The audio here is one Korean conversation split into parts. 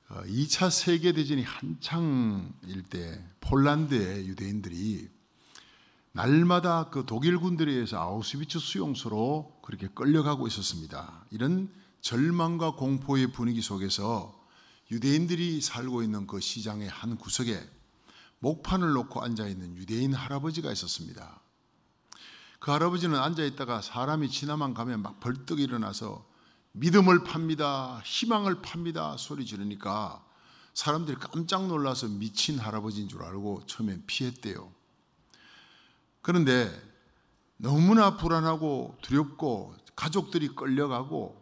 2차 세계대전이 한창일 때 폴란드의 유대인들이 날마다 그 독일 군들에 의해서 아우슈비츠 수용소로 그렇게 끌려가고 있었습니다. 이런 절망과 공포의 분위기 속에서 유대인들이 살고 있는 그 시장의 한 구석에 목판을 놓고 앉아있는 유대인 할아버지가 있었습니다. 그 할아버지는 앉아있다가 사람이 지나만 가면 막 벌떡 일어나서 믿음을 팝니다, 희망을 팝니다 소리 지르니까 사람들이 깜짝 놀라서 미친 할아버지인 줄 알고 처음엔 피했대요. 그런데 너무나 불안하고 두렵고 가족들이 끌려가고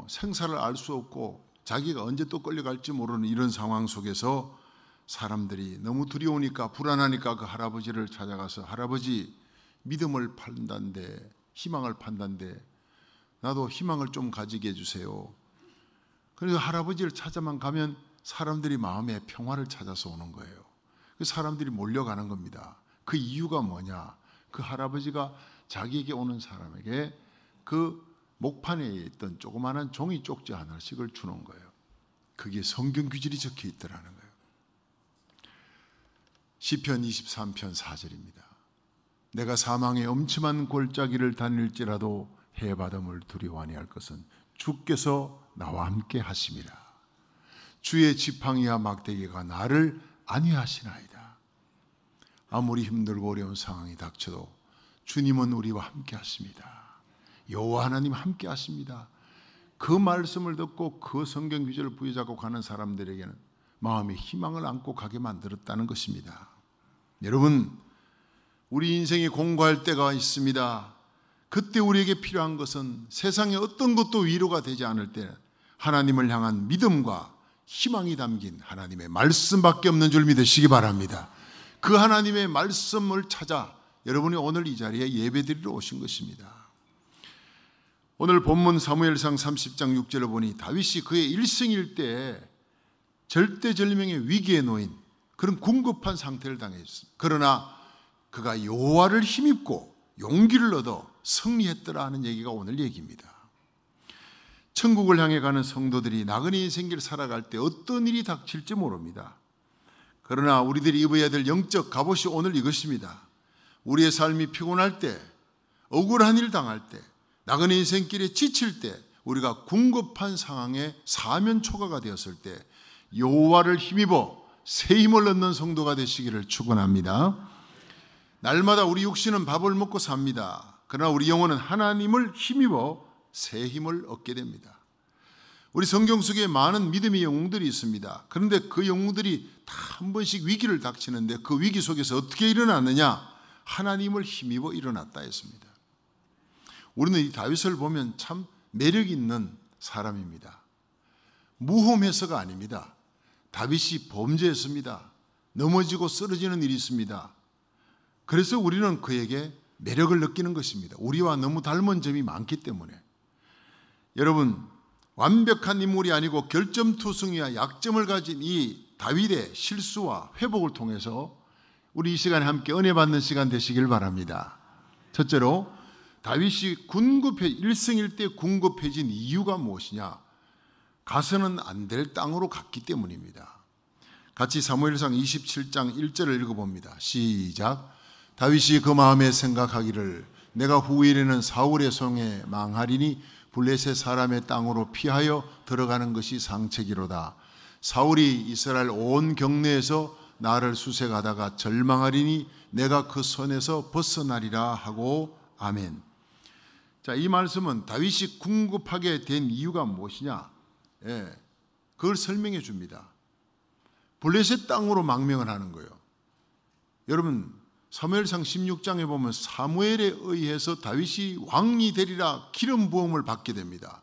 생사를 알 수 없고 자기가 언제 또 끌려갈지 모르는 이런 상황 속에서 사람들이 너무 두려우니까 불안하니까 그 할아버지를 찾아가서 할아버지 믿음을 판단데 희망을 판단데 나도 희망을 좀 가지게 해주세요. 그래서 할아버지를 찾아만 가면 사람들이 마음에 평화를 찾아서 오는 거예요. 그 사람들이 몰려가는 겁니다. 그 이유가 뭐냐? 그 할아버지가 자기에게 오는 사람에게 그 목판에 있던 조그마한 종이 쪽지 하나씩을 주는 거예요. 그게 성경 구절이 적혀 있더라는 거예요. 시편 23편 4절입니다. 내가 사망의 엄침한 골짜기를 다닐지라도 해바람을 두려워 아니할 것은 주께서 나와 함께 하심이라. 주의 지팡이와 막대기가 나를 안위하시나이다. 아무리 힘들고 어려운 상황이 닥쳐도 주님은 우리와 함께 하십니다. 여호와 하나님 함께 하십니다. 그 말씀을 듣고 그 성경 구절을 부여잡고 가는 사람들에게는 마음의 희망을 안고 가게 만들었다는 것입니다. 여러분, 우리 인생에 공고할 때가 있습니다. 그때 우리에게 필요한 것은 세상의 어떤 것도 위로가 되지 않을 때 하나님을 향한 믿음과 희망이 담긴 하나님의 말씀밖에 없는 줄 믿으시기 바랍니다. 그 하나님의 말씀을 찾아 여러분이 오늘 이 자리에 예배드리러 오신 것입니다. 오늘 본문 사무엘상 30장 6절을 보니 다윗이 그의 일생일 때 절대절명의 위기에 놓인 그런 궁급한 상태를 당했습니다. 그러나 그가 여호와를 힘입고 용기를 얻어 승리했더라 하는 얘기가 오늘 얘기입니다. 천국을 향해 가는 성도들이 나그네 인생길을 살아갈 때 어떤 일이 닥칠지 모릅니다. 그러나 우리들이 입어야 될 영적 갑옷이 오늘 이것입니다. 우리의 삶이 피곤할 때, 억울한 일 당할 때, 나그네 인생길에 지칠 때, 우리가 궁급한 상황에 사면초가가 되었을 때 여호와를 힘입어 새 힘을 얻는 성도가 되시기를 축원합니다. 날마다 우리 육신은 밥을 먹고 삽니다. 그러나 우리 영혼은 하나님을 힘입어 새 힘을 얻게 됩니다. 우리 성경 속에 많은 믿음의 영웅들이 있습니다. 그런데 그 영웅들이 다 한 번씩 위기를 닥치는데 그 위기 속에서 어떻게 일어났느냐? 하나님을 힘입어 일어났다 했습니다. 우리는 이 다윗을 보면 참 매력 있는 사람입니다. 무홈해서가 아닙니다. 다윗이 범죄했습니다. 넘어지고 쓰러지는 일이 있습니다. 그래서 우리는 그에게 매력을 느끼는 것입니다. 우리와 너무 닮은 점이 많기 때문에. 여러분, 완벽한 인물이 아니고 결점투성이와 약점을 가진 이 다윗의 실수와 회복을 통해서 우리 이 시간에 함께 은혜 받는 시간 되시길 바랍니다. 첫째로 다윗이 일생일 때 궁급해진 이유가 무엇이냐? 가서는 안 될 땅으로 갔기 때문입니다. 같이 사무엘상 27장 1절을 읽어봅니다. 시작. 다윗이 그 마음에 생각하기를 내가 후일에는 사울의 손에 망하리니 블레셋 사람의 땅으로 피하여 들어가는 것이 상책이로다. 사울이 이스라엘 온 경내에서 나를 수색하다가 절망하리니 내가 그 손에서 벗어나리라 하고 아멘. 자, 이 말씀은 다윗이 궁급하게 된 이유가 무엇이냐? 그걸 설명해 줍니다. 블레셋 땅으로 망명을 하는 거예요. 여러분, 사무엘상 16장에 보면 사무엘에 의해서 다윗이 왕이 되리라 기름 부음을 받게 됩니다.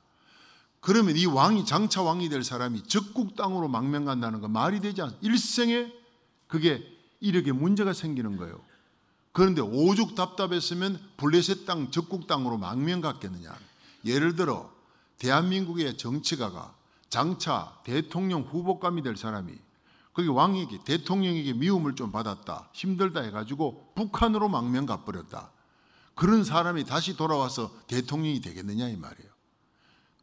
그러면 이 왕이 장차 왕이 될 사람이 적국 땅으로 망명 간다는 건 말이 되지 않습니다. 일생에 그게 이렇게 문제가 생기는 거예요. 그런데 오죽 답답했으면 블레셋 땅 적국 땅으로 망명 갔겠느냐. 예를 들어 대한민국의 정치가가 장차 대통령 후보감이 될 사람이 거기 왕에게 대통령에게 미움을 좀 받았다, 힘들다 해가지고 북한으로 망명 가버렸다. 그런 사람이 다시 돌아와서 대통령이 되겠느냐 이 말이에요.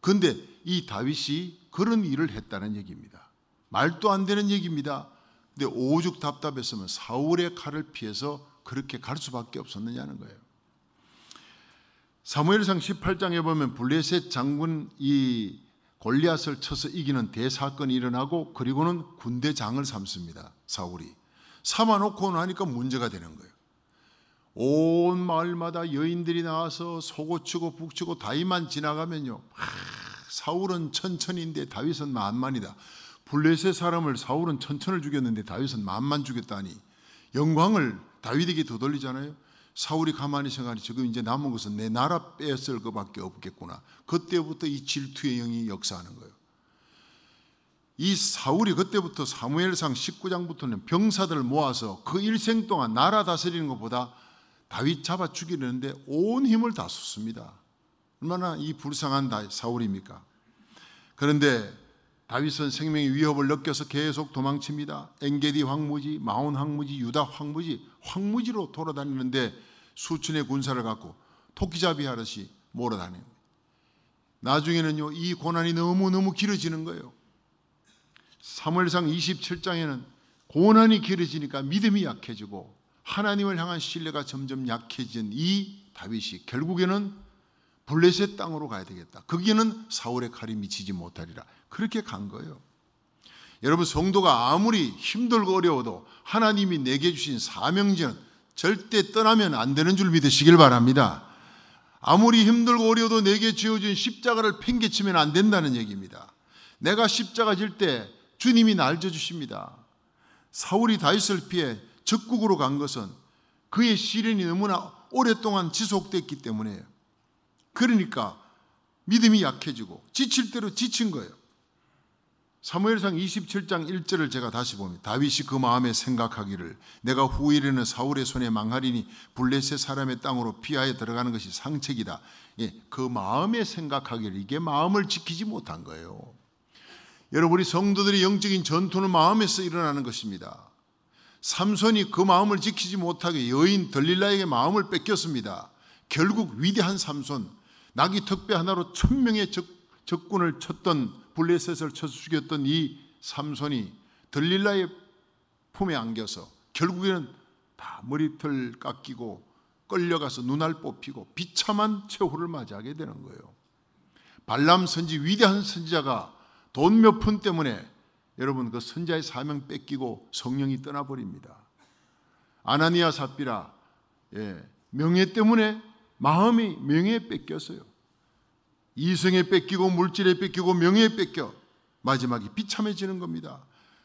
그런데 이 다윗이 그런 일을 했다는 얘기입니다. 말도 안 되는 얘기입니다. 근데 오죽 답답했으면 사울의 칼을 피해서 그렇게 갈 수밖에 없었느냐는 거예요. 사무엘상 18장에 보면 블레셋 장군 이 골리앗을 쳐서 이기는 대사건이 일어나고 그리고는 군대장을 삼습니다. 사울이 삼아놓고 나니까 문제가 되는 거예요. 온 마을마다 여인들이 나와서 소고치고 북치고 다윗만 지나가면요, 사울은 천천인데 다윗은 만만이다. 블레셋 사람을 사울은 천천을 죽였는데 다윗은 만만 죽였다니 영광을 다윗에게 되돌리잖아요. 사울이 가만히 생각하니 지금 이제 남은 것은 내 나라 뺏을 것밖에 없겠구나. 그때부터 이 질투의 영이 역사하는 거예요. 이 사울이 그때부터 사무엘상 19장부터는 병사들을 모아서 그 일생 동안 나라 다스리는 것보다 다윗 잡아 죽이려는데 온 힘을 다 쏟습니다. 얼마나 이 불쌍한 사울입니까? 그런데 다윗은 생명의 위협을 느껴서 계속 도망칩니다. 엔게디 황무지, 마온 황무지, 유다 황무지, 황무지로 돌아다니는데 수천의 군사를 갖고 토끼잡이 하듯이 몰아다니는 거예요. 나중에는요, 이 고난이 너무너무 길어지는 거예요. 사무엘상 27장에는 고난이 길어지니까 믿음이 약해지고 하나님을 향한 신뢰가 점점 약해진 이 다윗이 결국에는 블레셋 땅으로 가야 되겠다. 거기에는 사울의 칼이 미치지 못하리라. 그렇게 간 거예요. 여러분, 성도가 아무리 힘들고 어려워도 하나님이 내게 주신 사명제는 절대 떠나면 안 되는 줄 믿으시길 바랍니다. 아무리 힘들고 어려워도 내게 지어진 십자가를 팽개치면 안 된다는 얘기입니다. 내가 십자가 질 때 주님이 날 져주십니다. 사울이 다윗을 피해 적국으로 간 것은 그의 시련이 너무나 오랫동안 지속됐기 때문이에요. 그러니까 믿음이 약해지고 지칠 대로 지친 거예요. 사무엘상 27장 1절을 제가 다시 봅니다. 다윗이 그 마음에 생각하기를 내가 후일에는 사울의 손에 망하리니 블레셋 사람의 땅으로 피하여 들어가는 것이 상책이다. 그 마음에 생각하기를, 이게 마음을 지키지 못한 거예요. 여러분, 우리 성도들의 영적인 전투는 마음에서 일어나는 것입니다. 삼손이 그 마음을 지키지 못하게 여인 들릴라에게 마음을 뺏겼습니다. 결국 위대한 삼손, 나귀 턱배 하나로 1000명의 적군을 쳤던, 블레셋을 쳐서 죽였던 이 삼손이 들릴라의 품에 안겨서 결국에는 다 머리털 깎이고 끌려가서 눈알 뽑히고 비참한 최후를 맞이하게 되는 거예요. 발람 선지, 위대한 선지자가 돈 몇 푼 때문에 여러분 그 선지자의 사명 뺏기고 성령이 떠나버립니다. 아나니아 삽비라, 명예 때문에 마음이 명예에 뺏겼어요. 이성에 뺏기고 물질에 뺏기고 명예에 뺏겨 마지막에 비참해지는 겁니다.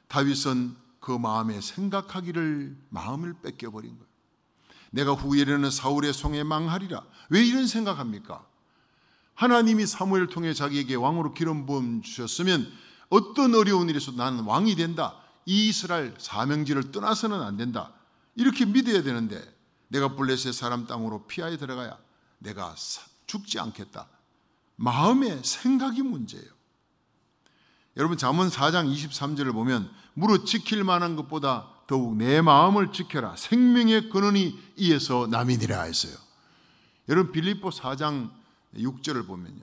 다윗은 그 마음에 생각하기를 마음을 뺏겨버린 거예요. 내가 후일에는 사울의 손에 망하리라. 왜 이런 생각합니까? 하나님이 사무엘을 통해 자기에게 왕으로 기름 부음 주셨으면 어떤 어려운 일에서도 나는 왕이 된다. 이 이스라엘 사명지를 떠나서는 안 된다. 이렇게 믿어야 되는데 내가 블레셋 사람 땅으로 피하여 들어가야 내가 죽지 않겠다. 마음의 생각이 문제예요. 여러분, 잠언 4장 23절을 보면 무릇 지킬 만한 것보다 더욱 내 마음을 지켜라. 생명의 근원이 이에서 남이니라 했어요. 여러분, 빌립보 4장 6절을 보면요,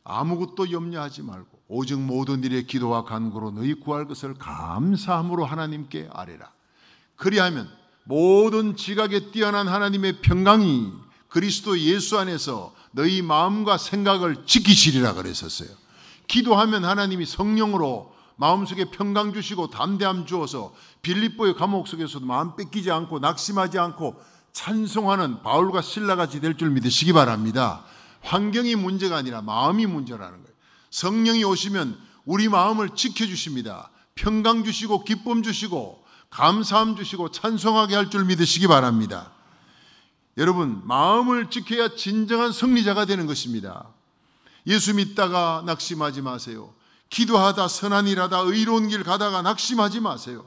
아무것도 염려하지 말고 오직 모든 일에 기도와 간구로 너희 구할 것을 감사함으로 하나님께 아뢰라. 그리하면 모든 지각에 뛰어난 하나님의 평강이 그리스도 예수 안에서 너희 마음과 생각을 지키시리라 그랬었어요. 기도하면 하나님이 성령으로 마음속에 평강 주시고 담대함 주어서 빌립보의 감옥 속에서도 마음 뺏기지 않고 낙심하지 않고 찬송하는 바울과 실라같이 될 줄 믿으시기 바랍니다. 환경이 문제가 아니라 마음이 문제라는 거예요. 성령이 오시면 우리 마음을 지켜주십니다. 평강 주시고 기쁨 주시고 감사함 주시고 찬송하게 할 줄 믿으시기 바랍니다. 여러분, 마음을 지켜야 진정한 승리자가 되는 것입니다. 예수 믿다가 낙심하지 마세요. 기도하다 선한 일하다 의로운 길 가다가 낙심하지 마세요.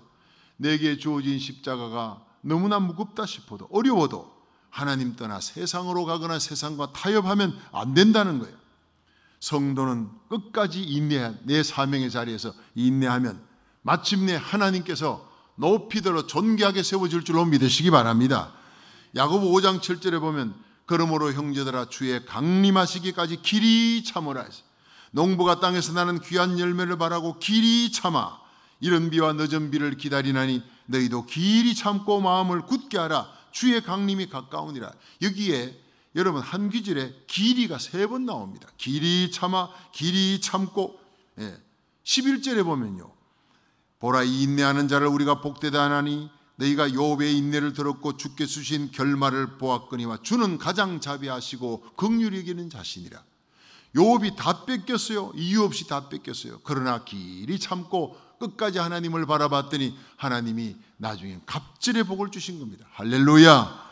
내게 주어진 십자가가 너무나 무겁다 싶어도 어려워도 하나님 떠나 세상으로 가거나 세상과 타협하면 안 된다는 거예요. 성도는 끝까지 인내해야, 내 사명의 자리에서 인내하면 마침내 하나님께서 높이 들어 존귀하게 세워질 줄로 믿으시기 바랍니다. 야고보 5장 7절에 보면 그러므로 형제들아 주의 강림하시기까지 길이 참으라 했어요. 농부가 땅에서 나는 귀한 열매를 바라고 길이 참아 이른 비와 늦은 비를 기다리나니 너희도 길이 참고 마음을 굳게 하라. 주의 강림이 가까우니라. 여기에 여러분 한 귀절에 길이가 3번 나옵니다. 길이 참아, 길이 참고. 11절에 보면요, 보라, 이 인내하는 자를 우리가 복되다 하나니 너희가 욥의 인내를 들었고 주께 주신 결말을 보았거니와 주는 가장 자비하시고 긍휼히 여기는 자신이라. 욥이 다 뺏겼어요. 이유 없이 다 뺏겼어요. 그러나 길이 참고 끝까지 하나님을 바라봤더니 하나님이 나중에 갑절의 복을 주신 겁니다. 할렐루야.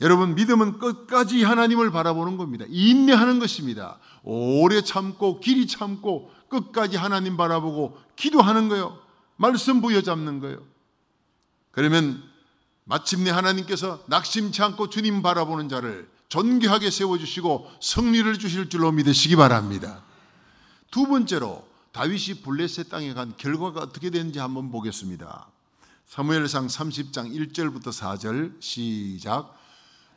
여러분, 믿음은 끝까지 하나님을 바라보는 겁니다. 인내하는 것입니다. 오래 참고 길이 참고 끝까지 하나님 바라보고 기도하는 거예요. 말씀 부여잡는 거예요. 그러면 마침내 하나님께서 낙심치 않고 주님 바라보는 자를 존귀하게 세워주시고 승리를 주실 줄로 믿으시기 바랍니다. 두 번째로 다윗이 블레셋 땅에 간 결과가 어떻게 되는지 한번 보겠습니다. 사무엘상 30장 1절부터 4절 시작.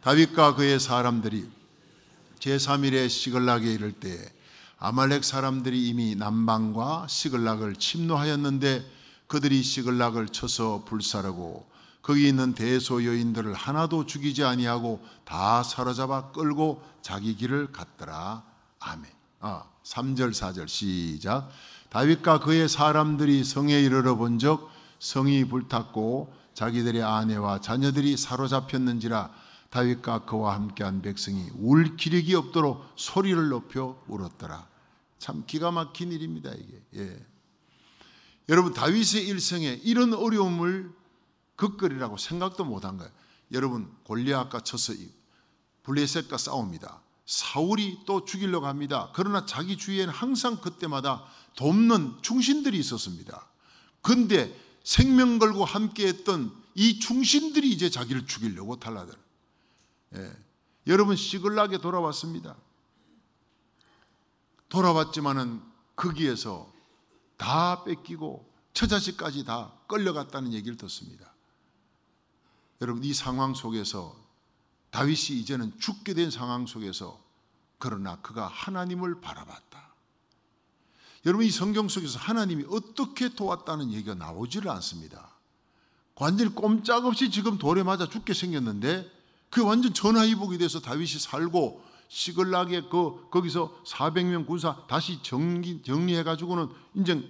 다윗과 그의 사람들이 제3일에 시글락에 이를 때 아말렉 사람들이 이미 남방과 시글락을 침노하였는데 그들이 시글락을 쳐서 불사르고 거기 있는 대소 여인들을 하나도 죽이지 아니하고 다 사로잡아 끌고 자기 길을 갔더라. 아멘. 3절 4절 시작. 다윗과 그의 사람들이 성에 이르러 본즉 성이 불탔고 자기들의 아내와 자녀들이 사로잡혔는지라 다윗과 그와 함께한 백성이 울 기력이 없도록 소리를 높여 울었더라. 참 기가 막힌 일입니다, 이게. 여러분, 다윗의 일생에 이런 어려움을 겪으리라고 생각도 못한 거예요. 여러분, 골리앗과 쳐서 블레셋과 싸웁니다. 사울이 또 죽이려고 합니다. 그러나 자기 주위에는 항상 그때마다 돕는 충신들이 있었습니다. 그런데 생명 걸고 함께했던 이 충신들이 이제 자기를 죽이려고 달라들어요. 여러분, 시글락에 돌아왔습니다. 돌아왔지만은 거기에서 다 뺏기고 처자식까지 다 끌려갔다는 얘기를 듣습니다. 여러분, 이 상황 속에서 다윗이 이제는 죽게 된 상황 속에서 그러나 그가 하나님을 바라봤다. 여러분, 이 성경 속에서 하나님이 어떻게 도왔다는 얘기가 나오지를 않습니다. 완전히 꼼짝없이 지금 돌에 맞아 죽게 생겼는데 그게 완전 전화위복이 돼서 다윗이 살고 시글락에 거기서 400명 군사 다시 정리해가지고는 이제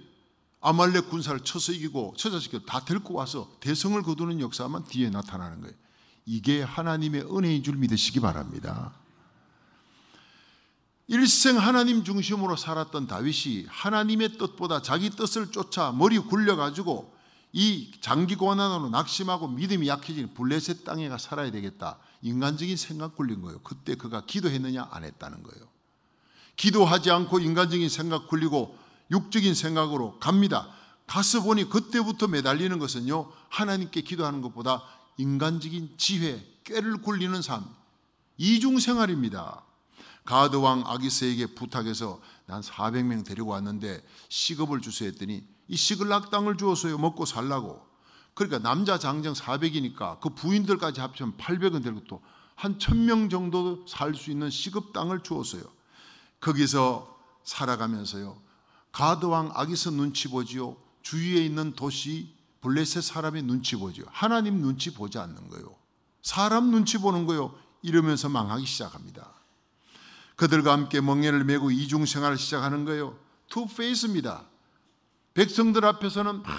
아말렉 군사를 쳐서 이기고 처자식들 다 데리고 와서 대성을 거두는 역사만 뒤에 나타나는 거예요. 이게 하나님의 은혜인 줄 믿으시기 바랍니다. 일생 하나님 중심으로 살았던 다윗이 하나님의 뜻보다 자기 뜻을 쫓아 머리 굴려가지고 이 장기 고난으로 낙심하고 믿음이 약해진 블레셋 땅에 가 살아야 되겠다. 인간적인 생각 굴린 거예요. 그때 그가 기도했느냐? 안 했다는 거예요. 기도하지 않고 인간적인 생각 굴리고 육적인 생각으로 갑니다. 가서 보니 그때부터 매달리는 것은요, 하나님께 기도하는 것보다 인간적인 지혜, 꾀를 굴리는 삶, 이중생활입니다. 가드 왕 아기스에게 부탁해서 난 400명 데리고 왔는데 시급을 주세요 했더니 이 시글락 땅을 주었어요. 먹고 살라고. 그러니까 남자 장정 400이니까 그 부인들까지 합치면 800은 되고 또 한 1000명 정도 살 수 있는 시급 땅을 주었어요. 거기서 살아가면서요, 가드 왕 아기스 눈치 보지요, 주위에 있는 도시 블레셋 사람의 눈치 보지요. 하나님 눈치 보지 않는 거예요. 사람 눈치 보는 거예요. 이러면서 망하기 시작합니다. 그들과 함께 멍에를 메고 이중생활을 시작하는 거예요. 투페이스입니다. 백성들 앞에서는 막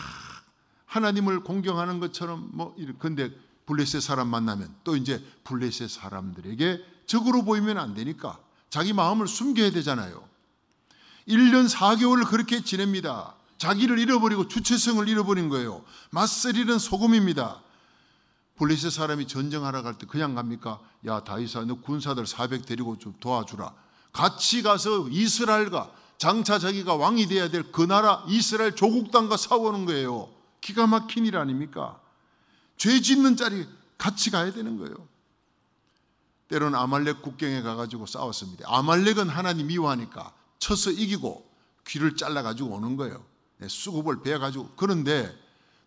하나님을 공경하는 것처럼 근데 블레셋 사람 만나면 또 이제 블레셋 사람들에게 적으로 보이면 안 되니까 자기 마음을 숨겨야 되잖아요. 1년 4개월을 그렇게 지냅니다. 자기를 잃어버리고 주체성을 잃어버린 거예요. 맞서리는 소금입니다. 블레셋 사람이 전쟁하러 갈 때 그냥 갑니까? 야, 다윗아, 너 군사들 400 데리고 좀 도와주라. 같이 가서 이스라엘과 장차 자기가 왕이 돼야 될 그 나라 이스라엘 조국 땅과 싸우는 거예요. 기가 막힌 일 아닙니까? 죄 짓는 자리 같이 가야 되는 거예요. 때로는 아말렉 국경에 가가지고 싸웠습니다. 아말렉은 하나님 미워하니까 쳐서 이기고 귀를 잘라가지고 오는 거예요. 수급을 베어가지고. 그런데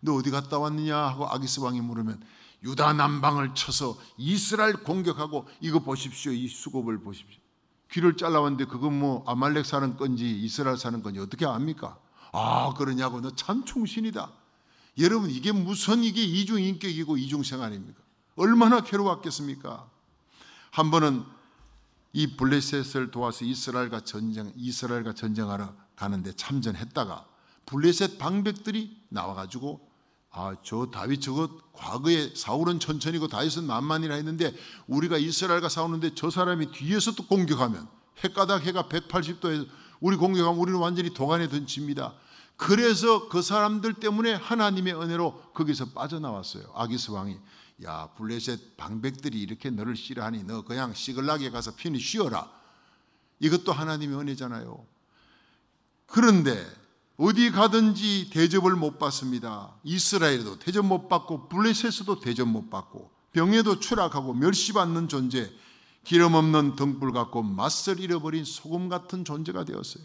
너 어디 갔다 왔느냐 하고 아기스 왕이 물으면 유다 남방을 쳐서 이스라엘 공격하고 이거 보십시오. 이 수급을 보십시오. 귀를 잘라왔는데 그건 아말렉 사는 건지 이스라엘 사는 건지 어떻게 압니까? 아, 그러냐고. 너 참 충신이다. 여러분, 이게 무슨 이게 이중인격이고 이중생활입니까? 얼마나 괴로웠겠습니까? 한 번은 이 블레셋을 도와서 이스라엘과 전쟁하러 가는데 참전했다가 블레셋 방백들이 나와가지고 저 다윗 저것 과거에 사울은 천천히고 다윗은 만만이라 했는데 우리가 이스라엘과 싸우는데 저 사람이 뒤에서 또 공격하면 해가닥 해가 180도에 우리 공격하면 우리는 완전히 도간에 던집니다. 그래서 그 사람들 때문에 하나님의 은혜로 거기서 빠져나왔어요. 아기스 왕이 야, 블레셋 방백들이 이렇게 너를 싫어하니 너 그냥 시글락에 가서 편히 쉬어라. 이것도 하나님의 은혜잖아요. 그런데 어디 가든지 대접을 못 받습니다. 이스라엘에도 대접 못 받고 블레셋에도 대접 못 받고 병에도 추락하고 멸시받는 존재, 기름 없는 등불 같고 맛을 잃어버린 소금 같은 존재가 되었어요.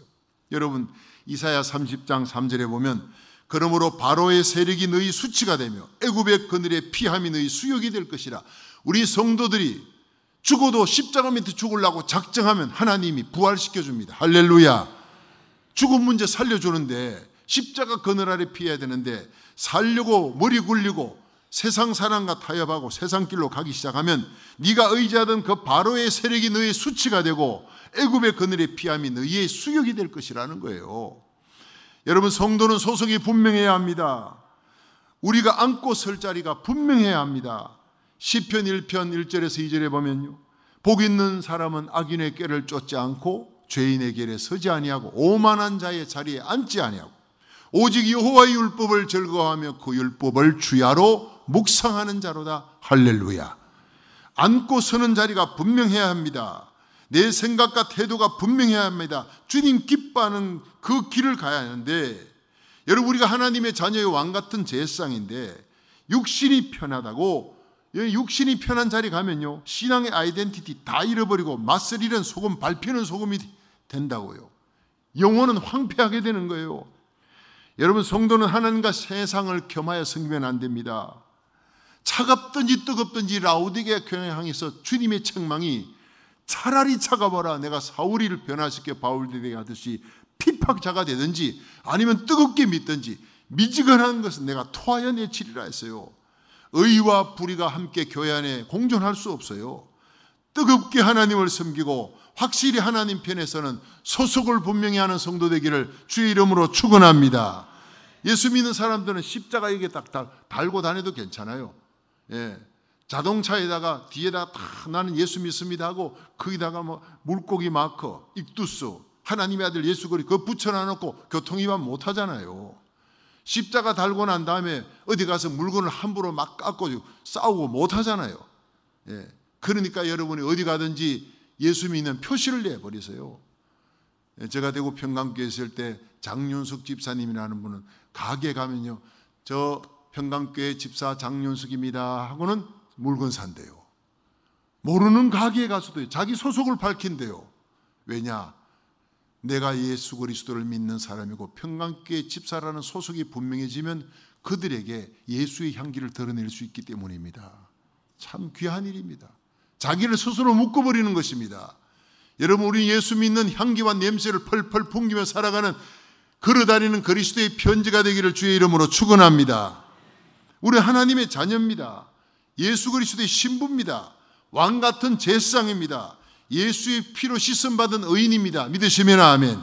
여러분, 이사야 30장 3절에 보면 그러므로 바로의 세력이 너희 수치가 되며 애굽의 그늘의 피함이 너희 수욕이 될 것이라. 우리 성도들이 죽어도 십자가 밑에 죽으려고 작정하면 하나님이 부활시켜 줍니다. 할렐루야. 죽은 문제 살려주는데 십자가 그늘 아래 피해야 되는데 살려고 머리 굴리고 세상 사람과 타협하고 세상 길로 가기 시작하면 네가 의지하던 그 바로의 세력이 너의 수치가 되고 애굽의 그늘의 피함이 너희의 수욕이 될 것이라는 거예요. 여러분, 성도는 소속이 분명해야 합니다. 우리가 앉고 설 자리가 분명해야 합니다. 시편 1편 1절에서 2절에 보면요, 복 있는 사람은 악인의 꾀를 쫓지 않고 죄인의 길에 서지 아니하고 오만한 자의 자리에 앉지 아니하고 오직 여호와의 율법을 즐거워하며 그 율법을 주야로 묵상하는 자로다. 할렐루야. 앉고 서는 자리가 분명해야 합니다. 내 생각과 태도가 분명해야 합니다. 주님 기뻐하는 그 길을 가야 하는데, 여러분, 우리가 하나님의 자녀의 왕 같은 제사장인데 육신이 편하다고, 육신이 편한 자리 가면요 신앙의 아이덴티티 다 잃어버리고 맛을 잃은 소금, 밟히는 소금이 된다고요. 영혼은 황폐하게 되는 거예요. 여러분, 성도는 하나님과 세상을 겸하여 섬기면 안 됩니다. 차갑든지 뜨겁든지 라오디게아 교회를 향해서 주님의 책망이 차라리 차가워라. 내가 사울이를 변화시켜 바울이 되게 하듯이 피팍자가 되든지 아니면 뜨겁게 믿든지 미지근한 것은 내가 토하여 내치리라 했어요. 의와 불의가 함께 교회 안에 공존할 수 없어요. 뜨겁게 하나님을 섬기고 확실히 하나님 편에서는 소속을 분명히 하는 성도 되기를 주의 이름으로 축원합니다. 예수 믿는 사람들은 십자가 이게 딱 달고 다녀도 괜찮아요. 예. 자동차에다가 뒤에다가 다 나는 예수 믿습니다 하고 거기다가 뭐 물고기 마커, 익두스, 하나님의 아들 예수 그리스도 그거 붙여놔놓고 교통위반 못 하잖아요. 십자가 달고 난 다음에 어디 가서 물건을 함부로 막 깎고 싸우고 못 하잖아요. 예. 그러니까 여러분이 어디 가든지 예수 믿는 표시를 내버리세요. 예. 제가 대구 평강교회 있을 때 장윤숙 집사님이라는 분은 가게 가면요, 저 평강교회 집사 장윤숙입니다 하고는 물건 산대요. 모르는 가게에 가서도 자기 소속을 밝힌대요. 왜냐? 내가 예수 그리스도를 믿는 사람이고 평강교회 집사라는 소속이 분명해지면 그들에게 예수의 향기를 드러낼 수 있기 때문입니다. 참 귀한 일입니다. 자기를 스스로 묶어버리는 것입니다. 여러분, 우리 예수 믿는 향기와 냄새를 펄펄 풍기며 살아가는 걸어다니는 그리스도의 편지가 되기를 주의 이름으로 축원합니다. 우리 하나님의 자녀입니다. 예수 그리스도의 신부입니다. 왕 같은 제사장입니다. 예수의 피로 씻음받은 의인입니다. 믿으시면 아멘.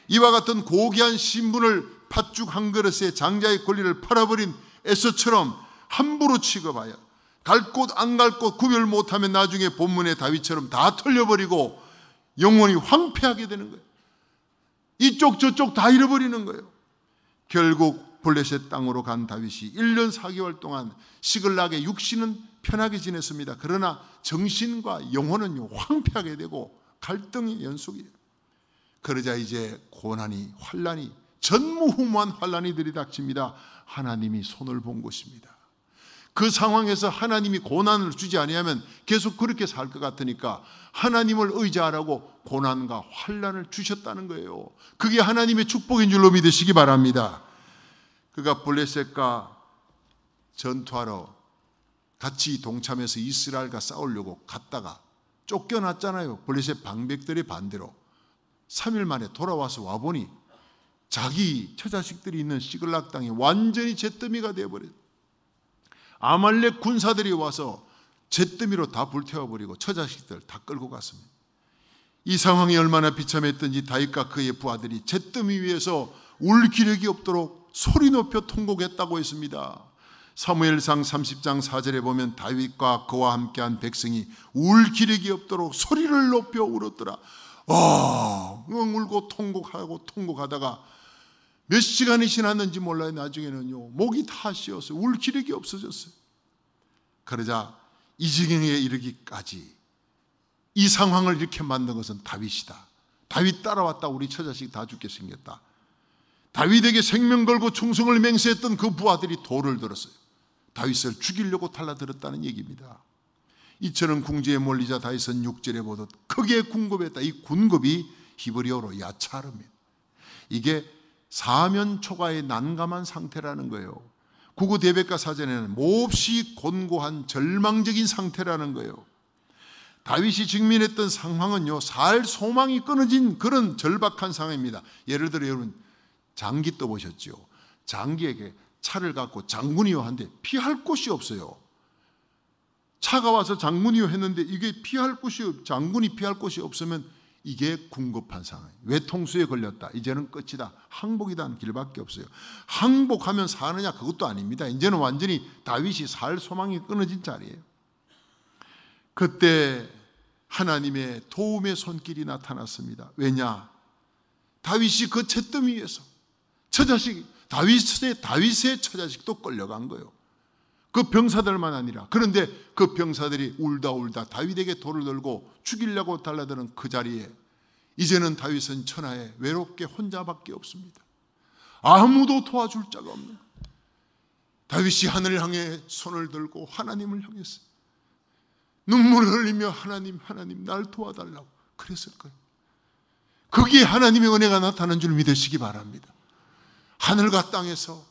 이와 같은 고귀한 신분을 팥죽 한 그릇에 장자의 권리를 팔아버린 에서처럼 함부로 취급하여 갈 곳 안 갈 곳 구별 못하면 나중에 본문의 다윗처럼 다 털려버리고 영혼이 황폐하게 되는 거예요. 이쪽 저쪽 다 잃어버리는 거예요. 결국 블레셋 땅으로 간 다윗이 1년 4개월 동안 시글락의 육신은 편하게 지냈습니다. 그러나 정신과 영혼은 황폐하게 되고 갈등의 연속이에요. 그러자 이제 고난이, 환난이, 전무후무한 환난이 들이닥칩니다. 하나님이 손을 본 것입니다. 그 상황에서 하나님이 고난을 주지 아니하면 계속 그렇게 살 것 같으니까 하나님을 의지하라고 고난과 환난을 주셨다는 거예요. 그게 하나님의 축복인 줄로 믿으시기 바랍니다. 그가 블레셋과 전투하러 같이 동참해서 이스라엘과 싸우려고 갔다가 쫓겨났잖아요. 블레셋 방백들의 반대로 3일 만에 돌아와서 와보니 자기 처자식들이 있는 시글락 땅이 완전히 잿더미가 되어버렸어요. 아말렉 군사들이 와서 잿더미로 다 불태워버리고 처자식들 다 끌고 갔습니다. 이 상황이 얼마나 비참했던지 다윗과 그의 부하들이 잿더미 위에서 울 기력이 없도록 소리 높여 통곡했다고 했습니다. 사무엘상 30장 4절에 보면 다윗과 그와 함께한 백성이 울 기력이 없도록 소리를 높여 울었더라. 울고 통곡하다가 몇 시간이 지났는지 몰라요. 나중에는요, 목이 다 쉬었어요. 울 기력이 없어졌어요. 그러자 이 지경에 이르기까지 이 상황을 이렇게 만든 것은 다윗이다. 다윗 따라왔다. 우리 처자식 다 죽게 생겼다. 다윗에게 생명 걸고 충성을 맹세했던 그 부하들이 돌을 들었어요. 다윗을 죽이려고 달라들었다는 얘기입니다. 이처럼 궁지에 몰리자 다윗은 6절에 보듯 크게 군급했다. 이 군급이 히브리어로 야차르입니다. 이게 사면 초가의 난감한 상태라는 거예요. 구구 대백과 사전에는 몹시 곤고한 절망적인 상태라는 거예요. 다윗이 직면했던 상황은요, 살 소망이 끊어진 그런 절박한 상황입니다. 예를 들어 여러분 장기 떠보셨죠? 장기에게 차를 갖고 장군이요 한데 피할 곳이 없어요. 차가 와서 장군이요 했는데 이게 장군이 피할 곳이 없으면 이게 궁급한 상황. 외통수에 걸렸다. 이제는 끝이다. 항복이다 하는 길밖에 없어요. 항복하면 사느냐? 그것도 아닙니다. 이제는 완전히 다윗이 살 소망이 끊어진 자리예요. 그때 하나님의 도움의 손길이 나타났습니다. 왜냐? 다윗이 그 잿더미 위에서 다윗의 처자식도 끌려간 거예요. 그 병사들만 아니라. 그런데 그 병사들이 울다 다윗에게 돌을 들고 죽이려고 달라드는 그 자리에 이제는 다윗은 천하에 외롭게 혼자밖에 없습니다. 아무도 도와줄 자가 없는 거예요. 다윗이 하늘을 향해 손을 들고 하나님을 향했어요. 눈물을 흘리며 하나님 날 도와달라고 그랬을 거예요. 거기에 하나님의 은혜가 나타난 줄 믿으시기 바랍니다. 하늘과 땅에서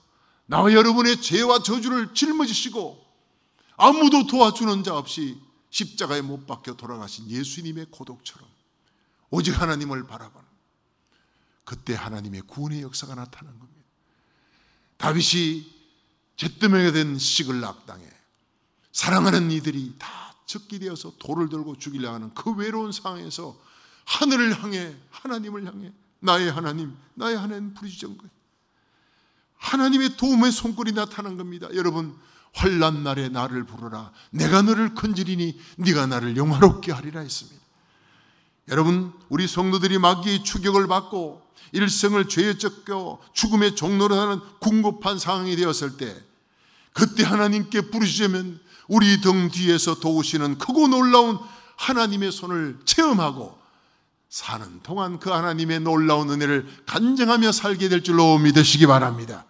나와 여러분의 죄와 저주를 짊어지시고 아무도 도와주는 자 없이 십자가에 못 박혀 돌아가신 예수님의 고독처럼 오직 하나님을 바라보는, 그때 하나님의 구원의 역사가 나타난 겁니다. 다윗이 잿더미가 된 시글락 땅에 사랑하는 이들이 다 적기되어서 돌을 들고 죽이려 하는 그 외로운 상황에서 하늘을 향해 하나님을 향해 나의 하나님 부르짖은 거예요. 하나님의 도움의 손길이 나타난 겁니다. 여러분, 환난 날에 나를 부르라. 내가 너를 건지리니 네가 나를 영화롭게 하리라 했습니다. 여러분, 우리 성도들이 마귀의 추격을 받고 일생을 죄에 쫓겨 죽음의 종로로 하는 궁급한 상황이 되었을 때, 그때 하나님께 부르짖으면 우리 등 뒤에서 도우시는 크고 놀라운 하나님의 손을 체험하고 사는 동안 그 하나님의 놀라운 은혜를 간증하며 살게 될 줄로 믿으시기 바랍니다.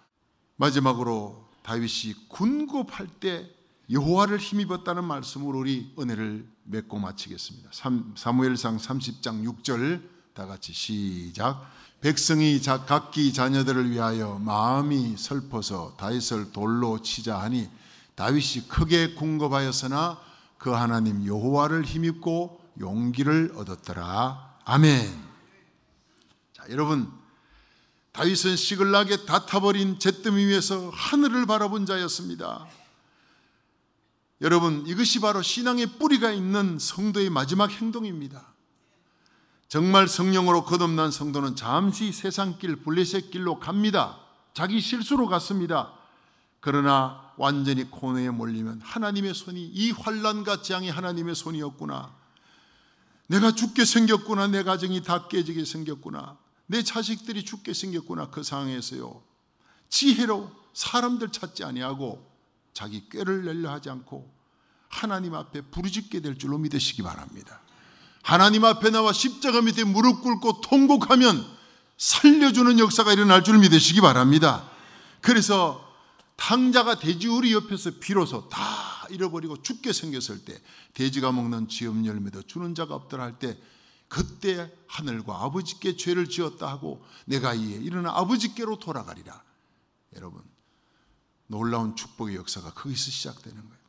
마지막으로 다윗이 군급할 때 여호와를 힘입었다는 말씀으로 우리 은혜를 맺고 마치겠습니다. 사무엘상 30장 6절 다 같이 시작. 백성이 각기 자녀들을 위하여 마음이 슬퍼서 다윗을 돌로 치자 하니 다윗이 크게 군급하였으나 그 하나님 여호와를 힘입고 용기를 얻었더라. 아멘. 자, 여러분, 다윗은 시글락에 다 타버린 잿더미 위에서 하늘을 바라본 자였습니다. 여러분, 이것이 바로 신앙의 뿌리가 있는 성도의 마지막 행동입니다. 정말 성령으로 거듭난 성도는 잠시 세상길 블레셋 길로 갑니다. 자기 실수로 갔습니다. 그러나 완전히 코너에 몰리면 하나님의 손이, 이 환난과 재앙이 하나님의 손이었구나, 내가 죽게 생겼구나, 내 가정이 다 깨지게 생겼구나, 내 자식들이 죽게 생겼구나. 그 상황에서요, 지혜로 사람들 찾지 아니하고 자기 꾀를 내려 하지 않고 하나님 앞에 부르짖게 될 줄로 믿으시기 바랍니다. 하나님 앞에 나와 십자가 밑에 무릎 꿇고 통곡하면 살려주는 역사가 일어날 줄 믿으시기 바랍니다. 그래서 탕자가 돼지우리 옆에서 비로소 다 잃어버리고 죽게 생겼을 때, 돼지가 먹는 지음 열매도 주는 자가 없더라 할 때, 그때 하늘과 아버지께 죄를 지었다 하고 내가 이에 일어나 아버지께로 돌아가리라. 여러분, 놀라운 축복의 역사가 거기서 시작되는 거예요.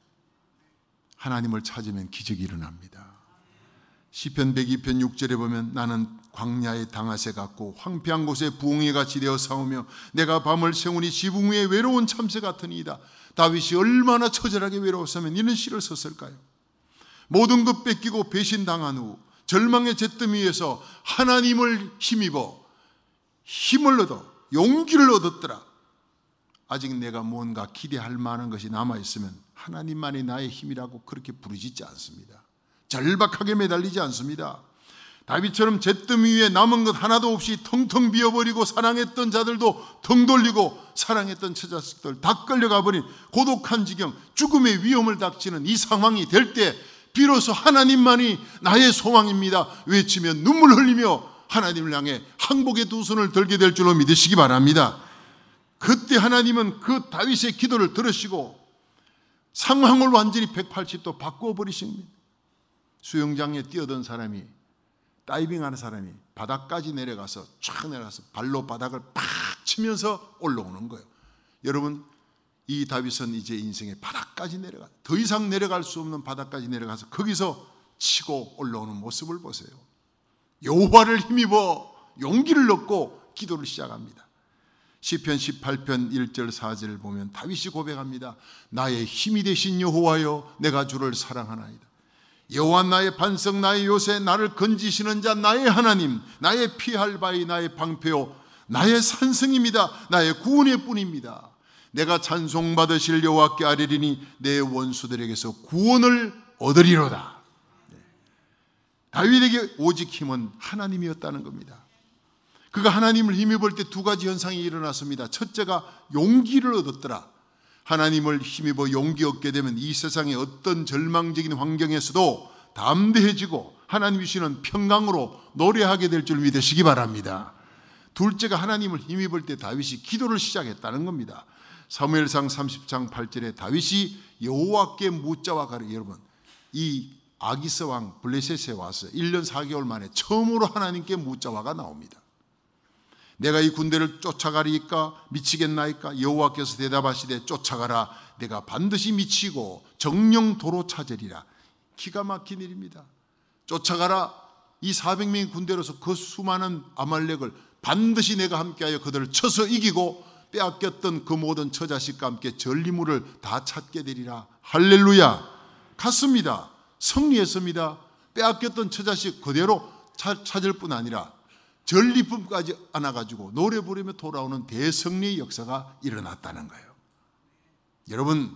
하나님을 찾으면 기적이 일어납니다. 시편 102편 6절에 보면 나는 광야의 당아새 같고 황폐한 곳에 부엉이같이 되어 싸우며 내가 밤을 새우니 지붕 위에 외로운 참새 같으니이다. 다윗이 얼마나 처절하게 외로웠으면 이런 시를 썼을까요? 모든 것 뺏기고 배신당한 후 절망의 잿더미 위에서 하나님을 힘입어 힘을 얻어 용기를 얻었더라. 아직 내가 뭔가 기대할 만한 것이 남아있으면 하나님만이 나의 힘이라고 그렇게 부르짖지 않습니다. 절박하게 매달리지 않습니다. 다윗처럼 잿더미 위에 남은 것 하나도 없이 텅텅 비어버리고 사랑했던 자들도 등 돌리고 사랑했던 처자식들 다 끌려가 버린 고독한 지경, 죽음의 위험을 닥치는 이 상황이 될 때 비로소 하나님만이 나의 소망입니다 외치며 눈물 흘리며 하나님을 향해 항복의 두 손을 들게 될 줄로 믿으시기 바랍니다. 그때 하나님은 그 다윗의 기도를 들으시고 상황을 완전히 180도 바꾸어 버리십니다. 수영장에 뛰어든 사람이, 다이빙하는 사람이 바닥까지 내려가서 쫙 내려가서 발로 바닥을 팍 치면서 올라오는 거예요. 여러분, 이 다윗은 이제 인생의 바닥까지 내려가, 더 이상 내려갈 수 없는 바닥까지 내려가서 거기서 치고 올라오는 모습을 보세요. 여호와를 힘입어 용기를 얻고 기도를 시작합니다. 시편 18편 1절 4절을 보면 다윗이 고백합니다. 나의 힘이 되신 여호와여, 내가 주를 사랑하나이다. 여호와 나의 반석, 나의 요새, 나를 건지시는 자, 나의 하나님, 나의 피할 바위, 나의 방패요, 나의 산성입니다. 나의 구원의 뿐입니다. 내가 찬송받으실 여호와께 아뢰리니 내 원수들에게서 구원을 얻으리로다. 다윗에게 오직 힘은 하나님이었다는 겁니다. 그가 하나님을 힘입을 때 두 가지 현상이 일어났습니다. 첫째가 용기를 얻었더라. 하나님을 힘입어 용기 얻게 되면 이 세상의 어떤 절망적인 환경에서도 담대해지고 하나님 주시는 평강으로 노래하게 될 줄 믿으시기 바랍니다. 둘째가 하나님을 힘입을 때 다윗이 기도를 시작했다는 겁니다. 사무엘상 30장 8절에 다윗이 여호와께 묻자와 가르, 여러분, 이 아기스 왕 블레셋에 와서 1년 4개월 만에 처음으로 하나님께 묻자와가 나옵니다. 내가 이 군대를 쫓아가리까 미치겠나이까? 여호와께서 대답하시되 쫓아가라. 내가 반드시 미치고 정령 도로 찾으리라. 기가 막힌 일입니다. 쫓아가라. 이 400명의 군대로서 그 수많은 아말렉을 반드시 내가 함께하여 그들을 쳐서 이기고 빼앗겼던 그 모든 처자식과 함께 전리물을 다 찾게 되리라. 할렐루야. 갔습니다. 승리했습니다. 빼앗겼던 처자식 그대로 찾을 뿐 아니라 전리품까지 안아가지고 노래 부르며 돌아오는 대승리의 역사가 일어났다는 거예요. 여러분,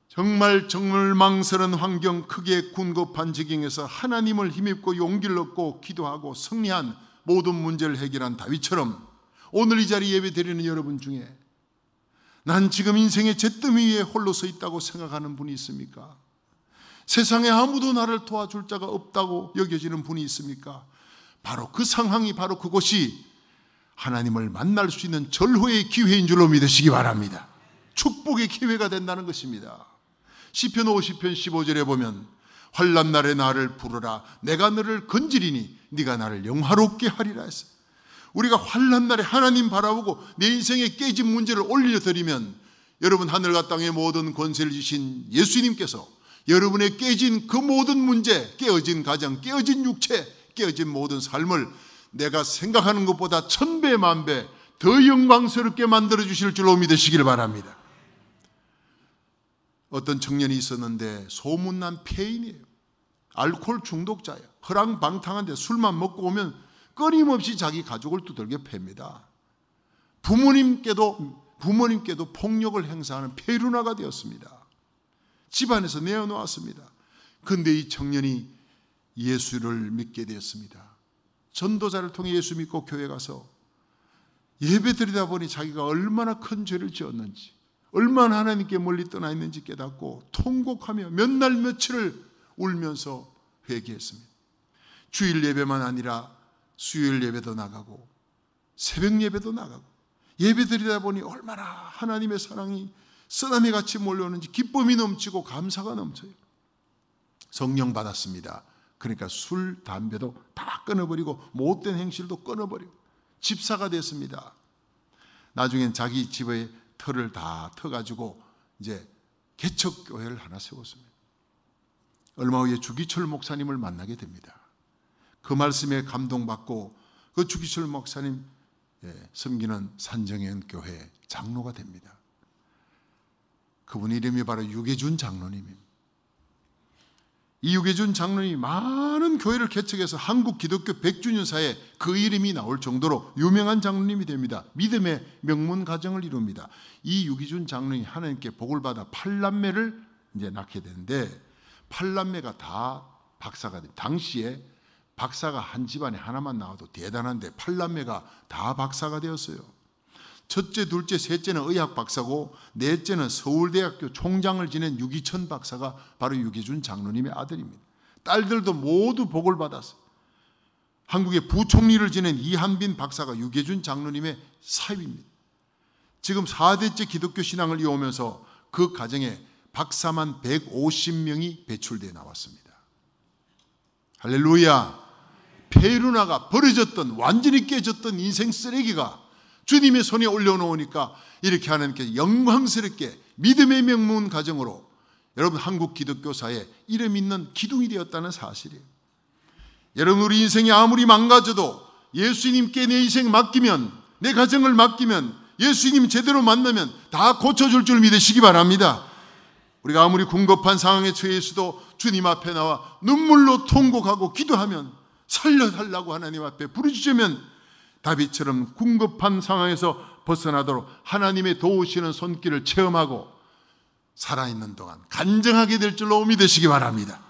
정말 절망스러운 환경, 크게 군급한 지경에서 하나님을 힘입고 용기를 얻고 기도하고 승리한 모든 문제를 해결한 다윗처럼 오늘 이 자리 예배 드리는 여러분 중에 난 지금 인생의 잿더미 위에 홀로 서 있다고 생각하는 분이 있습니까? 세상에 아무도 나를 도와줄 자가 없다고 여겨지는 분이 있습니까? 바로 그 상황이, 바로 그곳이 하나님을 만날 수 있는 절호의 기회인 줄로 믿으시기 바랍니다. 축복의 기회가 된다는 것입니다. 시편 50편 15절에 보면 환난 날에 나를 부르라. 내가 너를 건지리니 네가 나를 영화롭게 하리라 했어요. 우리가 환난 날에 하나님 바라보고 내 인생에 깨진 문제를 올려드리면 여러분, 하늘과 땅의 모든 권세를 주신 예수님께서 여러분의 깨진 그 모든 문제, 깨어진 가정, 깨어진 육체, 깨어진 모든 삶을 내가 생각하는 것보다 1000배 만배 더 영광스럽게 만들어 주실 줄로 믿으시길 바랍니다. 어떤 청년이 있었는데 소문난 폐인이에요. 알코올 중독자예요. 허랑방탕한데 술만 먹고 오면 끊임없이 자기 가족을 두들겨 팹니다. 부모님께도 폭력을 행사하는 폐륜아가 되었습니다. 집안에서 내어놓았습니다. 그런데 이 청년이 예수를 믿게 되었습니다. 전도자를 통해 예수 믿고 교회 가서 예배 드리다 보니 자기가 얼마나 큰 죄를 지었는지, 얼마나 하나님께 멀리 떠나 있는지 깨닫고 통곡하며 몇 날 며칠을 울면서 회개했습니다. 주일 예배만 아니라 수요일 예배도 나가고 새벽 예배도 나가고 예배 드리다 보니 얼마나 하나님의 사랑이 쓰나미 같이 몰려오는지 기쁨이 넘치고 감사가 넘쳐요. 성령 받았습니다. 그러니까 술, 담배도 다 끊어버리고 못된 행실도 끊어버리고 집사가 됐습니다. 나중엔 자기 집의 터를 다 터가지고 이제 개척교회를 하나 세웠습니다. 얼마 후에 주기철 목사님을 만나게 됩니다. 그 말씀에 감동받고 그 주기철 목사님 섬기는 산정현 교회 장로가 됩니다. 그분 이름이 바로 유계준 장로님입니다. 이 유계준 장로님이 많은 교회를 개척해서 한국 기독교 100주년사에 그 이름이 나올 정도로 유명한 장로님이 됩니다. 믿음의 명문 가정을 이룹니다. 이 유계준 장로님이 하나님께 복을 받아 8남매를 이제 낳게 되는데 8남매가 다 박사가 됩니다. 당시에 박사가 한 집안에 하나만 나와도 대단한데 8남매가 다 박사가 되었어요. 첫째, 둘째, 셋째는 의학 박사고 넷째는 서울대학교 총장을 지낸 유기천 박사가 바로 유계준 장로님의 아들입니다. 딸들도 모두 복을 받았어요. 한국의 부총리를 지낸 이한빈 박사가 유계준 장로님의 사위입니다. 지금 4대째 기독교 신앙을 이어오면서 그 가정에 박사만 150명이 배출되어 나왔습니다. 할렐루야. 페루나가 버려졌던, 완전히 깨졌던 인생 쓰레기가 주님의 손에 올려놓으니까 이렇게 하나님께 영광스럽게 믿음의 명문 가정으로 여러분 한국 기독교사에 이름 있는 기둥이 되었다는 사실이에요. 여러분 우리 인생이 아무리 망가져도 예수님께 내 인생 맡기면, 내 가정을 맡기면, 예수님 제대로 만나면 다 고쳐줄 줄 믿으시기 바랍니다. 우리가 아무리 궁급한 상황에 처해 있어도 주님 앞에 나와 눈물로 통곡하고 기도하면, 살려달라고 하나님 앞에 부르짖으면 다윗처럼 궁급한 상황에서 벗어나도록 하나님의 도우시는 손길을 체험하고 살아있는 동안 간증하게 될 줄로 믿으시기 바랍니다.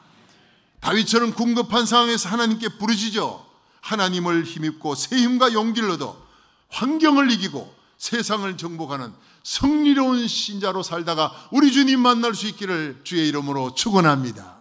다윗처럼 궁급한 상황에서 하나님께 부르짖어 하나님을 힘입고 새 힘과 용기를 얻어 환경을 이기고 세상을 정복하는 성리로운 신자로 살다가 우리 주님 만날 수 있기를 주의 이름으로 축원합니다.